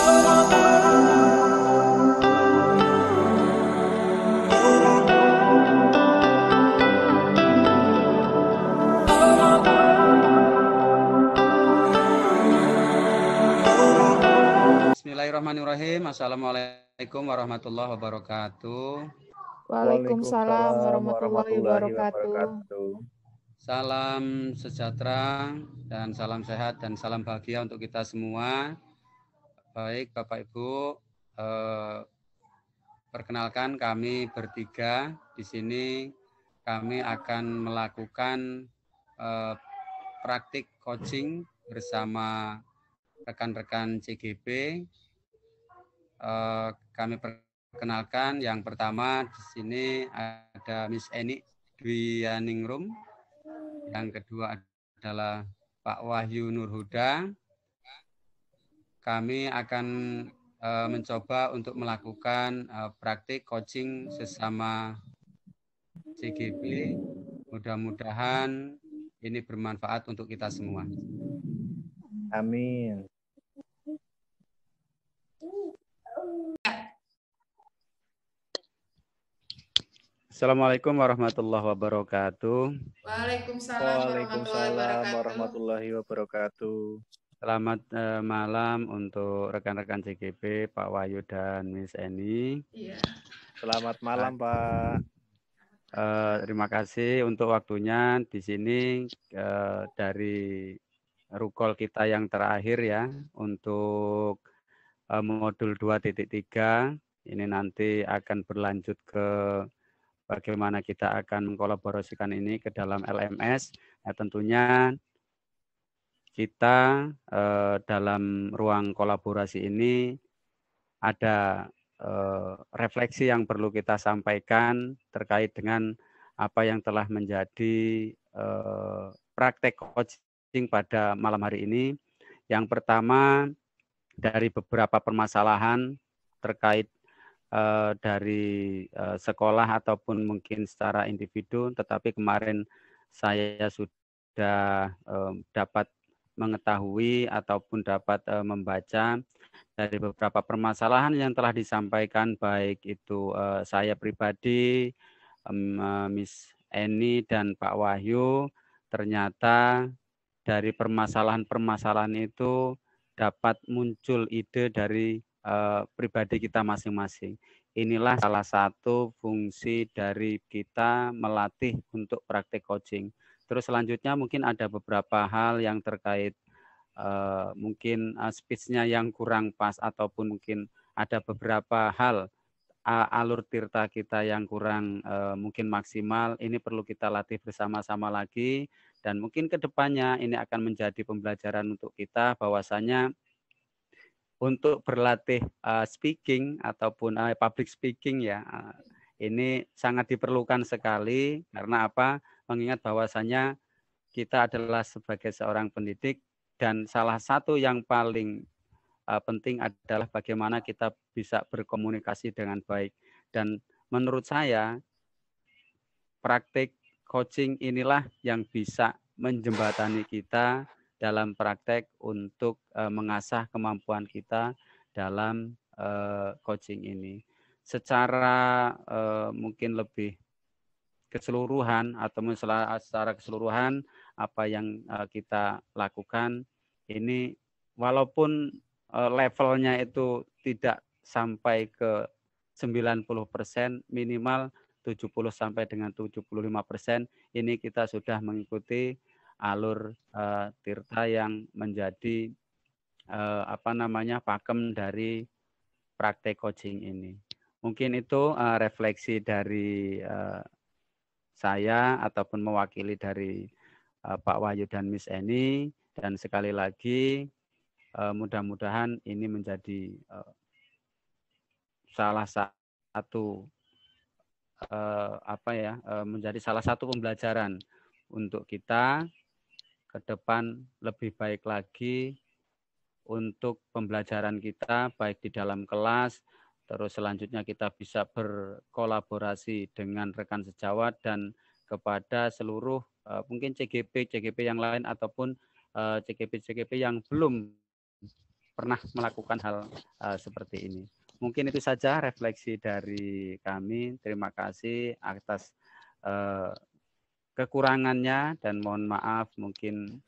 Bismillahirrahmanirrahim. Assalamualaikum warahmatullahi wabarakatuh. Waalaikumsalam warahmatullahi wabarakatuh. Salam sejahtera dan salam sehat dan salam bahagia untuk kita semua. Baik Bapak Ibu, perkenalkan kami bertiga di sini. Kami akan melakukan praktik coaching bersama rekan-rekan CGP. Kami perkenalkan yang pertama di sini ada Miss Eni Dwianingrum, yang kedua adalah Pak Wahyu Nurhuda. Kami akan mencoba untuk melakukan praktik coaching sesama CGP. Mudah-mudahan ini bermanfaat untuk kita semua. Amin. Assalamualaikum warahmatullahi wabarakatuh. Waalaikumsalam warahmatullahi wabarakatuh. Selamat malam untuk rekan-rekan CGP, Pak Wahyu dan Miss Eni. Iya. Selamat malam, Pak. Terima kasih untuk waktunya di sini dari rukol kita yang terakhir ya untuk modul 2.3. Ini nanti akan berlanjut ke bagaimana kita akan mengkolaborasikan ini ke dalam LMS. Nah, tentunya kita dalam ruang kolaborasi ini ada refleksi yang perlu kita sampaikan terkait dengan apa yang telah menjadi praktek coaching pada malam hari ini. Yang pertama, dari beberapa permasalahan terkait dari sekolah ataupun mungkin secara individu, tetapi kemarin saya sudah dapat mengetahui ataupun dapat membaca dari beberapa permasalahan yang telah disampaikan, baik itu saya pribadi, Miss Eni dan Pak Wahyu. Ternyata dari permasalahan-permasalahan itu dapat muncul ide dari pribadi kita masing-masing. Inilah salah satu fungsi dari kita melatih untuk praktek coaching. Terus selanjutnya mungkin ada beberapa hal yang terkait mungkin speech-nya yang kurang pas, ataupun mungkin ada beberapa hal alur tirta kita yang kurang mungkin maksimal. Ini perlu kita latih bersama-sama lagi, dan mungkin ke depannya ini akan menjadi pembelajaran untuk kita bahwasanya untuk berlatih speaking ataupun public speaking ya, ini sangat diperlukan sekali. Karena apa? Mengingat bahwasanya kita adalah sebagai seorang pendidik, dan salah satu yang paling penting adalah bagaimana kita bisa berkomunikasi dengan baik. Dan menurut saya praktik coaching inilah yang bisa menjembatani kita dalam praktek untuk mengasah kemampuan kita dalam coaching ini. Secara mungkin lebih keseluruhan atau secara keseluruhan apa yang kita lakukan ini, walaupun levelnya itu tidak sampai ke 90%, minimal 70 sampai dengan 75%, ini kita sudah mengikuti alur tirta yang menjadi pakem dari praktek coaching ini. Mungkin itu refleksi dari saya ataupun mewakili dari Pak Wahyu dan Miss Eni. Dan sekali lagi mudah-mudahan ini menjadi salah satu menjadi salah satu pembelajaran untuk kita ke depan lebih baik lagi untuk pembelajaran kita, baik di dalam kelas, terus selanjutnya kita bisa berkolaborasi dengan rekan sejawat dan kepada seluruh mungkin CGP yang lain ataupun CGP yang belum pernah melakukan hal seperti ini. Mungkin itu saja refleksi dari kami. Terima kasih atas kekurangannya dan mohon maaf mungkin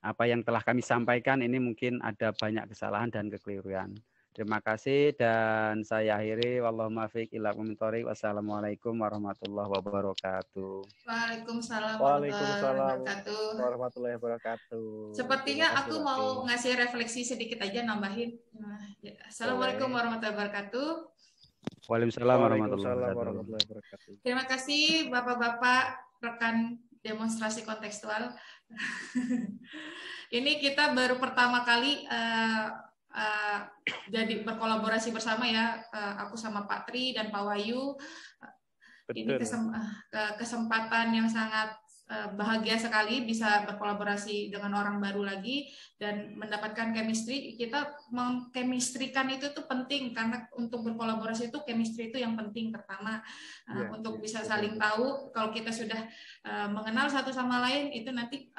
apa yang telah kami sampaikan ini mungkin ada banyak kesalahan dan kekeliruan. Terima kasih dan saya akhiri. Wallahumma fiq ila thoriq. Wassalamualaikum warahmatullahi wabarakatuh. Waalaikumsalam warahmatullahi wabarakatuh. Sepertinya aku mau ngasih refleksi sedikit aja, nambahin. Assalamualaikum warahmatullahi wabarakatuh. Waalaikumsalam warahmatullahi wabarakatuh. Terima kasih Bapak-bapak rekan demonstrasi kontekstual. Ini kita baru pertama kali jadi berkolaborasi bersama ya, aku sama Pak Tri dan Pak Wahyu. Ini kesempatan yang sangat bahagia sekali bisa berkolaborasi dengan orang baru lagi dan mendapatkan chemistry. Kita mengchemistrykan itu tuh penting karena untuk berkolaborasi itu chemistry itu yang penting pertama untuk bisa saling tahu. Kalau kita sudah mengenal satu sama lain itu nanti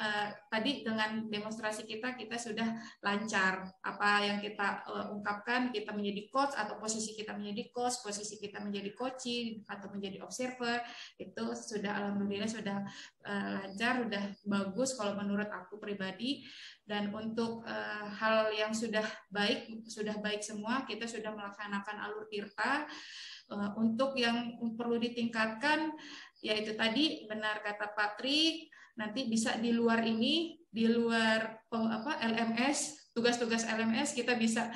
tadi dengan demonstrasi kita sudah lancar. Apa yang kita ungkapkan, kita menjadi coach atau posisi kita menjadi coach, posisi kita menjadi coaching atau menjadi observer, itu sudah alhamdulillah sudah lancar, udah bagus kalau menurut aku pribadi. Dan untuk hal yang sudah baik semua, kita sudah melaksanakan alur tirta. Untuk yang perlu ditingkatkan, yaitu tadi benar kata Patrik, nanti bisa di luar ini, di luar LMS, tugas-tugas LMS kita bisa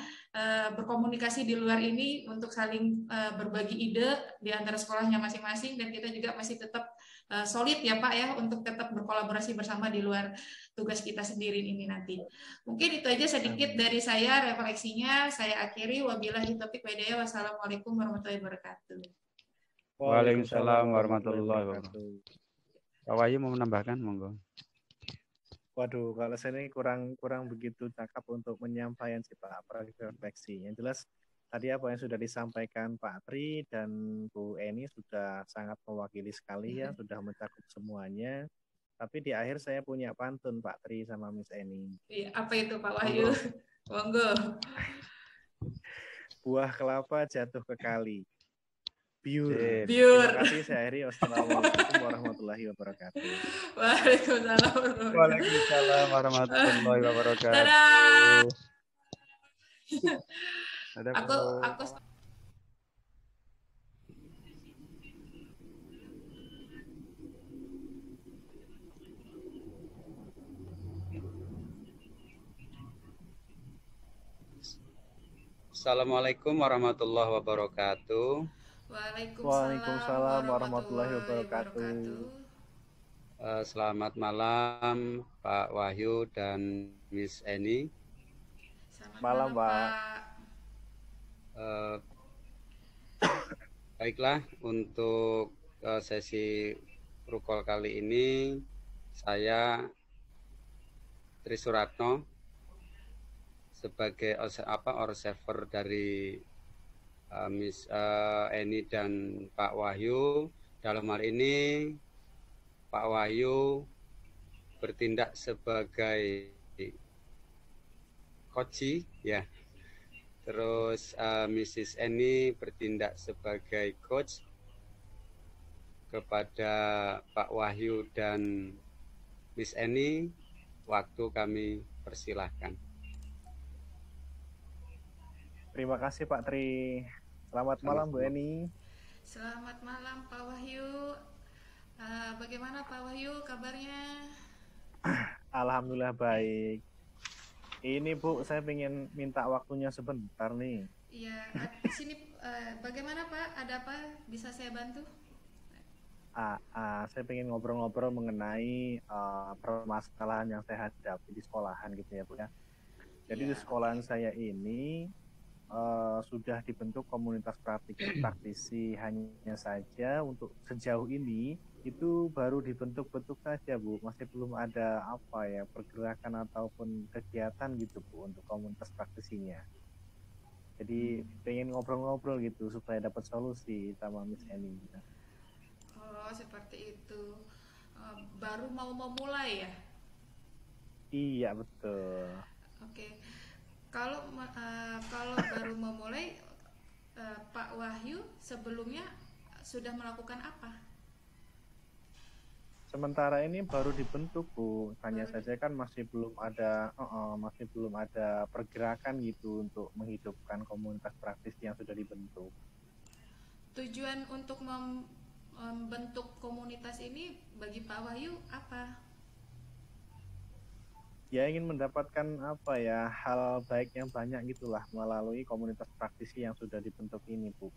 berkomunikasi di luar ini untuk saling berbagi ide di antara sekolahnya masing-masing, dan kita juga masih tetap solid ya Pak ya untuk tetap berkolaborasi bersama di luar tugas kita sendiri ini nanti. Mungkin itu aja sedikit dari saya refleksinya. Saya akhiri, wabillahi taufiq wal hidayah. Wassalamualaikum warahmatullahi wabarakatuh. Waalaikumsalam warahmatullahi wabarakatuh. Pak Wahyu mau menambahkan, monggo. Waduh, kalau saya ini kurang begitu cakap untuk menyampaikan sih Pak, refleksi. Yang jelas tadi apa yang sudah disampaikan Pak Tri dan Bu Eni sudah sangat mewakili sekali ya, sudah mencakup semuanya. Tapi di akhir saya punya pantun Pak Tri sama Miss Eni. Iya, apa itu Pak Wahyu? Monggo. Buah kelapa jatuh ke kali. Biur. Terima kasih saya akhiri. Wassalamualaikum warahmatullahi wabarakatuh. Waalaikumsalam warahmatullahi wabarakatuh. Dadah. Aku Assalamualaikum warahmatullahi wabarakatuh. Waalaikumsalam warahmatullahi wabarakatuh. Selamat malam Pak Wahyu dan Miss Eni. Malam Pak. Baiklah, untuk sesi rukol kali ini saya Tri Suratno sebagai observer dari Miss Eni dan Pak Wahyu. Dalam hal ini Pak Wahyu bertindak sebagai coach ya. Terus Mrs. Eni bertindak sebagai coach kepada Pak Wahyu dan Miss Eni. Waktu kami persilahkan. Terima kasih Pak Tri. Selamat malam Bu Eni. Selamat malam Pak Wahyu. Bagaimana Pak Wahyu kabarnya? Alhamdulillah baik. Ini Bu, saya pengen minta waktunya sebentar nih. Iya, di sini bagaimana Pak? Ada apa? Bisa saya bantu? Saya pengen ngobrol-ngobrol mengenai permasalahan yang saya hadapi di sekolahan gitu ya Bu ya. Jadi di sekolahan saya ini sudah dibentuk komunitas praktisi, hanya saja untuk sejauh ini itu baru dibentuk-bentuk saja Bu, masih belum ada pergerakan ataupun kegiatan gitu Bu untuk komunitas praktisinya. Jadi pengen ngobrol-ngobrol gitu supaya dapat solusi sama Miss Eni. Oh seperti itu, baru mau memulai ya? Iya, betul. Oke. Kalau baru memulai, Pak Wahyu sebelumnya sudah melakukan apa? Sementara ini baru dibentuk, Bu. Hanya Baru di, saja kan masih belum ada pergerakan gitu untuk menghidupkan komunitas praktis yang sudah dibentuk. Tujuan untuk membentuk komunitas ini bagi Pak Wahyu apa? Ya ingin mendapatkan apa ya, hal baik yang banyak gitulah melalui komunitas praktisi yang sudah dibentuk ini, Bu.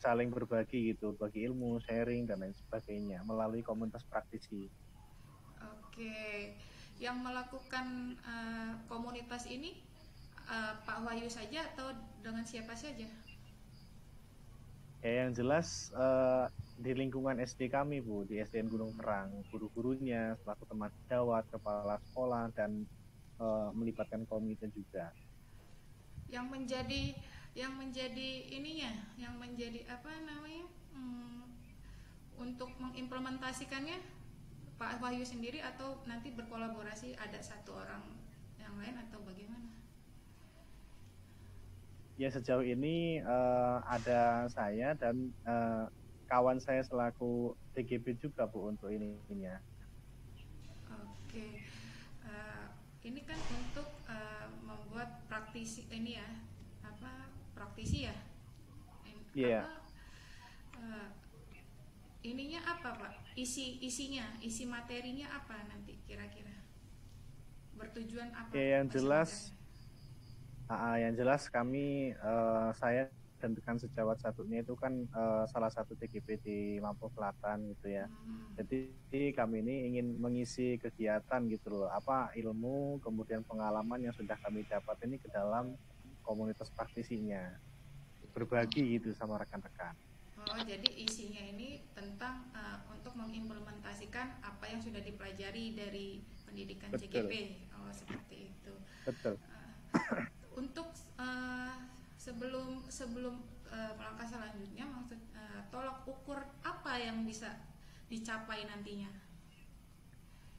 Saling berbagi gitu, bagi ilmu, sharing dan lain sebagainya melalui komunitas praktisi. Oke, yang melakukan komunitas ini Pak Wahyu saja atau dengan siapa saja? Ya yang jelas di lingkungan SD kami, Bu, di SDN Gunung Terang, guru-gurunya, selaku teman sejawat, kepala sekolah dan melibatkan komite juga. Yang menjadi ininya, yang menjadi apa namanya? Untuk mengimplementasikannya Pak Wahyu sendiri atau nanti berkolaborasi ada satu orang yang lain atau bagaimana? Ya sejauh ini ada saya dan kawan saya selaku TGP juga, Bu, untuk ininya. Oke, uh, ini kan untuk membuat praktisi ini ya, apa praktisi ya, Iya, yeah. apa ininya apa Pak? Isi materinya apa nanti kira-kira? Bertujuan apa? Ya yang Isi jelas, materi. yang jelas kami saya dan rekan sejawat satunya itu kan salah satu TGP di Lampung Selatan gitu ya. Jadi kami ini ingin mengisi kegiatan gitu loh, apa ilmu kemudian pengalaman yang sudah kami dapat ini ke dalam komunitas praktisinya, berbagi gitu sama rekan-rekan. Oh, jadi isinya ini tentang untuk mengimplementasikan apa yang sudah dipelajari dari pendidikan Betul. CGP. Oh, seperti itu. Betul. Untuk sebelum melangkah selanjutnya, maksud tolak ukur apa yang bisa dicapai nantinya?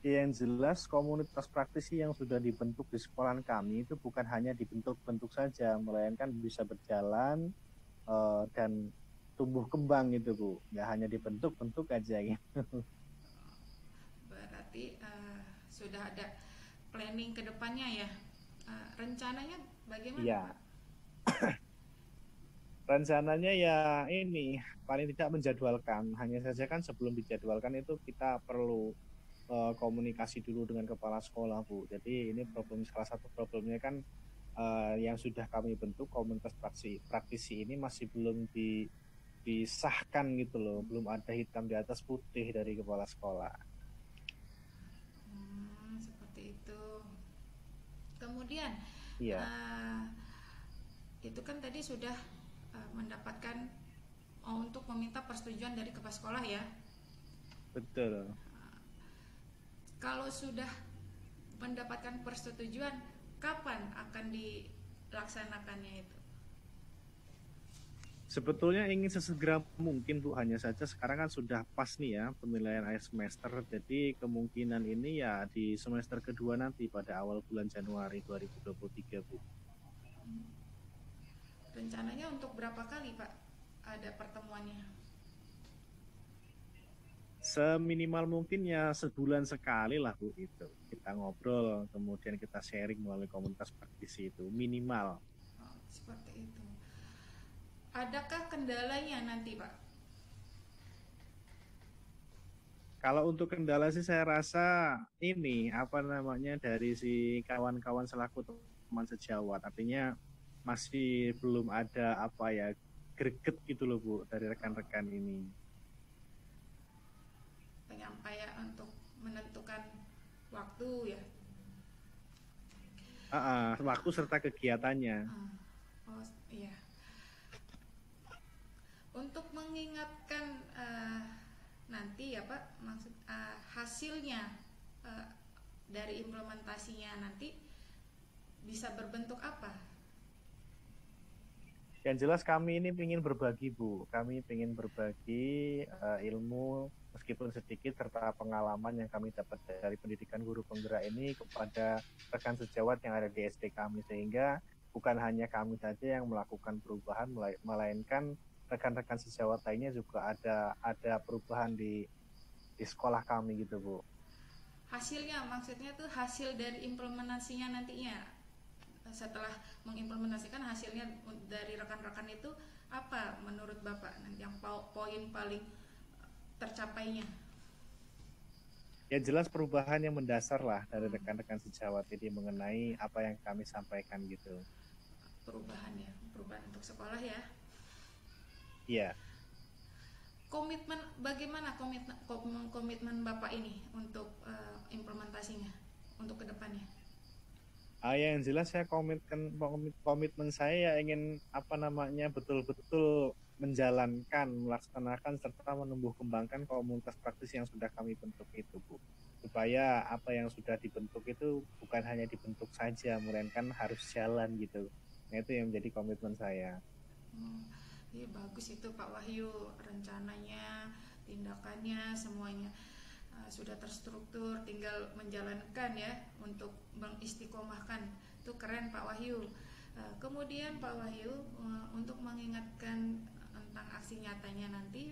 Yang jelas komunitas praktisi yang sudah dibentuk di sekolah kami itu bukan hanya dibentuk-bentuk saja, melainkan bisa berjalan dan tumbuh kembang gitu, Bu. Nggak hanya dibentuk-bentuk aja gitu. Berarti sudah ada planning ke depannya ya. Rencananya bagaimana, Iya. Pak? Rencananya ya ini paling tidak menjadwalkan. Hanya saja kan sebelum dijadwalkan itu kita perlu komunikasi dulu dengan kepala sekolah, Bu. Jadi ini salah satu problemnya kan yang sudah kami bentuk komunitas praktisi ini masih belum disahkan gitu loh, belum ada hitam di atas putih dari kepala sekolah. Seperti itu. Kemudian Iya. Itu kan tadi sudah mendapatkan untuk meminta persetujuan dari kepala sekolah ya. Betul. Kalau sudah mendapatkan persetujuan, kapan akan dilaksanakannya itu? Sebetulnya ingin sesegera mungkin, Bu, hanya saja sekarang kan sudah pas nih ya penilaian akhir semester, jadi kemungkinan ini ya di semester kedua nanti pada awal bulan Januari 2023, Bu. Rencananya untuk berapa kali, Pak, ada pertemuannya? Seminimal mungkin ya sebulan sekali lah, Bu, itu. Kita ngobrol, kemudian kita sharing melalui komunitas praktisi itu, minimal. Oh, seperti itu. Adakah kendalanya nanti, Pak? Kalau untuk kendala sih saya rasa ini apa namanya dari si kawan-kawan selaku teman sejawat, artinya masih belum ada apa ya greget gitu loh, Bu, dari rekan-rekan ini. Penyampaian untuk menentukan waktu ya. Waktu serta kegiatannya. Oh iya. Untuk mengingatkan nanti ya Pak, maksud hasilnya dari implementasinya nanti bisa berbentuk apa? Yang jelas kami ini ingin berbagi, Bu. Kami ingin berbagi ilmu meskipun sedikit, serta pengalaman yang kami dapat dari pendidikan guru penggerak ini kepada rekan sejawat yang ada di SD kami, sehingga bukan hanya kami saja yang melakukan perubahan, melainkan rekan-rekan sejawat lainnya juga ada perubahan di sekolah kami gitu, Bu. Hasilnya maksudnya tuh hasil dari implementasinya nantinya, setelah mengimplementasikan hasilnya dari rekan-rekan itu apa menurut Bapak nanti yang poin paling tercapainya? Ya jelas perubahan yang mendasar lah dari rekan-rekan sejawat ini mengenai apa yang kami sampaikan gitu. Perubahan ya, perubahan untuk sekolah ya. Iya. Komitmen, bagaimana komitmen Bapak ini untuk implementasinya untuk kedepannya? Yang jelas saya komitmen saya ingin betul-betul menjalankan, melaksanakan serta menumbuh kembangkan komunitas praktis yang sudah kami bentuk itu, Bu. Supaya apa yang sudah dibentuk itu bukan hanya dibentuk saja, melainkan harus jalan gitu. Nah, itu yang menjadi komitmen saya. Iya, bagus itu Pak Wahyu, rencananya, tindakannya, semuanya sudah terstruktur, tinggal menjalankan ya untuk mengistiqomahkan. Itu keren Pak Wahyu. Kemudian Pak Wahyu, untuk mengingatkan tentang aksi nyatanya nanti,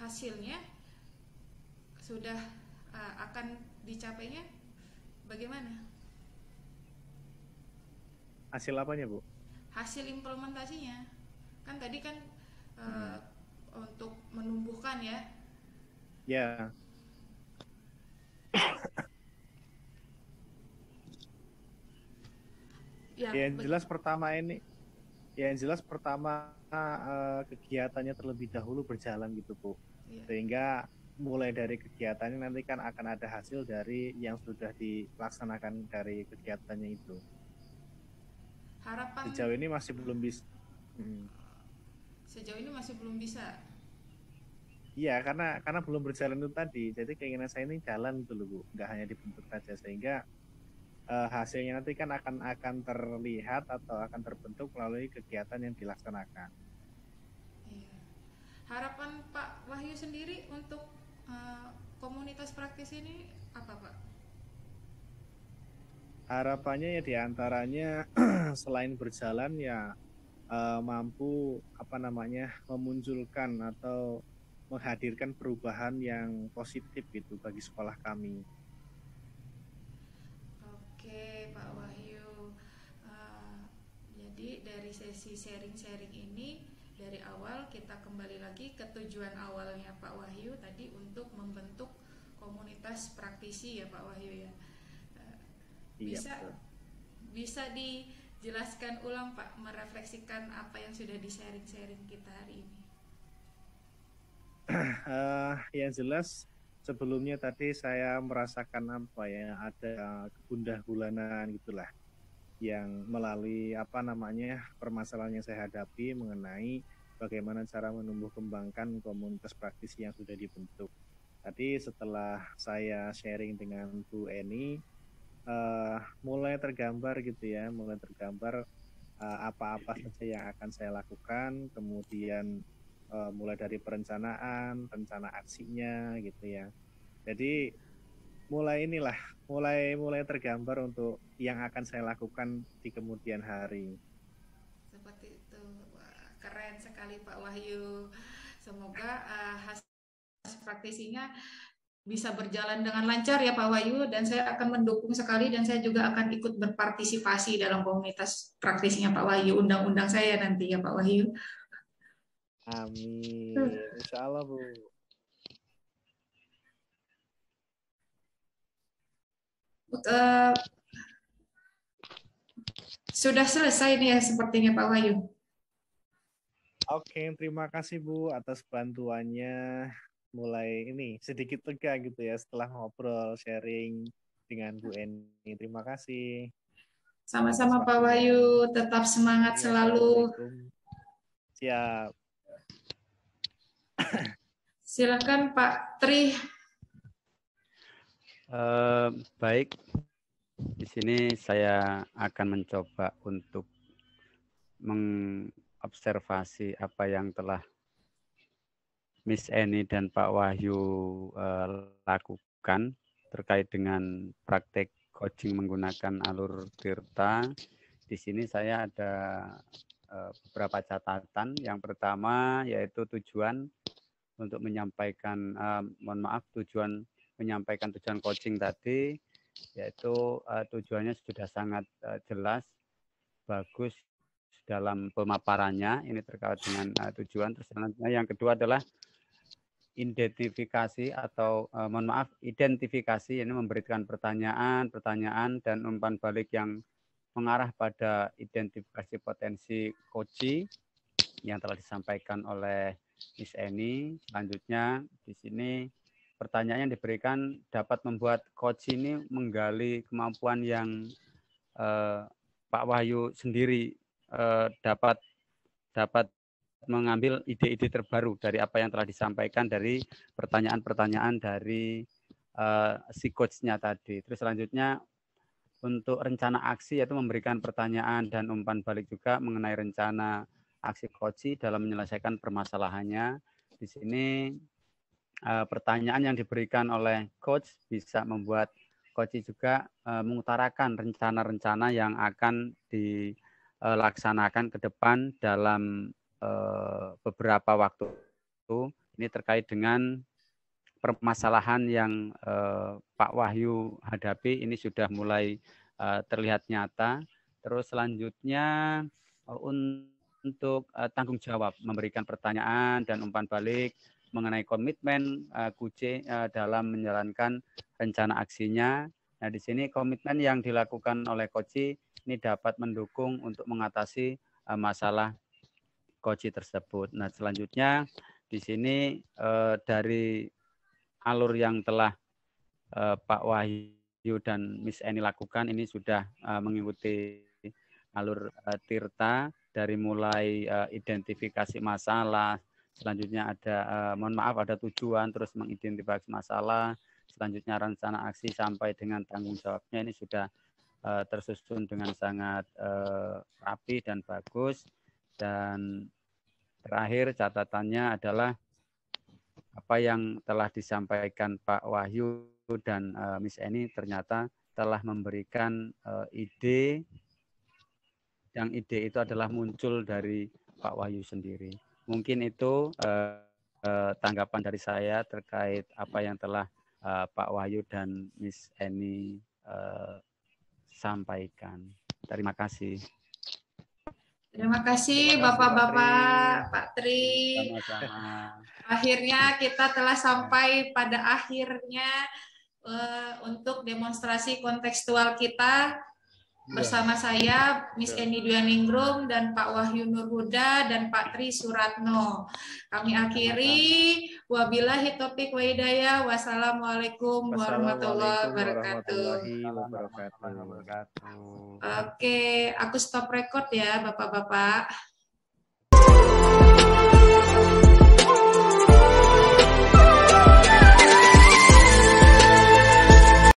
hasilnya sudah akan dicapainya bagaimana? Hasil apanya, Bu? Hasil implementasinya. Kan tadi kan untuk menumbuhkan ya. Ya. Yang jelas pertama kegiatannya terlebih dahulu berjalan gitu, Bu. Ya. Sehingga mulai dari kegiatannya nanti kan akan ada hasil dari yang sudah dilaksanakan dari kegiatannya itu. Harapan sejauh ini masih belum bisa. Sejauh ini masih belum bisa. Iya, karena belum berjalan itu tadi. Jadi keinginan saya ini jalan gitu loh, Bu. Nggak hanya dibentuk saja, sehingga hasilnya nanti kan akan terlihat atau akan terbentuk melalui kegiatan yang dilaksanakan. Iya. Harapan Pak Wahyu sendiri untuk komunitas praktis ini apa, Pak? Harapannya ya diantaranya selain berjalan ya mampu memunculkan atau menghadirkan perubahan yang positif gitu bagi sekolah kami. Oke, Pak Wahyu. Jadi dari sesi sharing-sharing ini dari awal kita kembali lagi ke tujuan awalnya Pak Wahyu tadi untuk membentuk komunitas praktisi ya Pak Wahyu ya. Bisa dijelaskan ulang Pak, merefleksikan apa yang sudah di-sharing kita hari ini. Yang jelas sebelumnya tadi saya merasakan ada kegundah-gulanan gitulah yang melalui permasalahan yang saya hadapi mengenai bagaimana cara menumbuh kembangkan komunitas praktisi yang sudah dibentuk. Tadi setelah saya sharing dengan Bu Eni, mulai tergambar apa-apa saja yang akan saya lakukan, kemudian mulai dari perencanaan, rencana aksinya gitu ya. Jadi mulai tergambar untuk yang akan saya lakukan di kemudian hari. Seperti itu. Wah, keren sekali Pak Wahyu. Semoga hasil praktisinya bisa berjalan dengan lancar ya Pak Wahyu, dan saya akan mendukung sekali dan saya juga akan ikut berpartisipasi dalam komunitas praktisinya Pak Wahyu. Undang-undang saya nanti ya Pak Wahyu. Amin. Insya Allah, Bu. Sudah selesai nih ya sepertinya Pak Wahyu. Oke, terima kasih Bu atas bantuannya. Mulai ini sedikit lega gitu ya setelah ngobrol sharing dengan Bu Eni. Terima kasih. Sama-sama Pak Wahyu, tetap semangat selalu. Siap. Silakan Pak Tri. Baik, di sini saya akan mencoba untuk mengobservasi apa yang telah Miss Eni dan Pak Wahyu lakukan terkait dengan praktek coaching menggunakan alur Tirta. Di sini saya ada beberapa catatan. Yang pertama yaitu tujuan untuk menyampaikan, tujuan menyampaikan tujuan coaching tadi, yaitu tujuannya sudah sangat jelas, bagus dalam pemaparannya. Ini terkait dengan tujuan. Terus yang kedua adalah identifikasi atau identifikasi, ini memberikan pertanyaan dan umpan balik yang mengarah pada identifikasi potensi coaching yang telah disampaikan oleh Miss Eni. Selanjutnya di sini pertanyaan yang diberikan dapat membuat coach ini menggali kemampuan yang Pak Wahyu sendiri dapat mengambil ide-ide terbaru dari apa yang telah disampaikan dari pertanyaan-pertanyaan dari si coach-nya tadi. Terus selanjutnya untuk rencana aksi yaitu memberikan pertanyaan dan umpan balik juga mengenai rencana aksi coach dalam menyelesaikan permasalahannya. Di sini pertanyaan yang diberikan oleh coach bisa membuat coach juga mengutarakan rencana-rencana yang akan dilaksanakan ke depan dalam beberapa waktu. Ini terkait dengan permasalahan yang Pak Wahyu hadapi, ini sudah mulai terlihat nyata. Terus selanjutnya untuk tanggung jawab, memberikan pertanyaan dan umpan balik mengenai komitmen QC dalam menjalankan rencana aksinya. Nah, di sini komitmen yang dilakukan oleh Koci ini dapat mendukung untuk mengatasi masalah Koci tersebut. Nah, selanjutnya di sini dari alur yang telah Pak Wahyu dan Miss Eni lakukan, ini sudah mengikuti alur Tirta dari mulai identifikasi masalah, selanjutnya ada ada tujuan, terus mengidentifikasi masalah, selanjutnya rencana aksi sampai dengan tanggung jawabnya. Ini sudah tersusun dengan sangat rapi dan bagus. Dan terakhir catatannya adalah apa yang telah disampaikan Pak Wahyu dan Miss Eni ternyata telah memberikan ide, yang ide itu adalah muncul dari Pak Wahyu sendiri. Mungkin itu tanggapan dari saya terkait apa yang telah Pak Wahyu dan Miss Eni sampaikan. Terima kasih. Terima kasih Bapak-Bapak, Pak Tri. Sama-sama. Akhirnya kita telah sampai pada akhirnya untuk demonstrasi kontekstual kita bersama saya, Miss Eni Dwianingrum, dan Pak Wahyu Nurhuda, dan Pak Tri Suratno. Kami akhiri, wabillahi taufiq wa hidayah, wassalamualaikum warahmatullahi wabarakatuh. Oke, aku stop record ya Bapak-Bapak.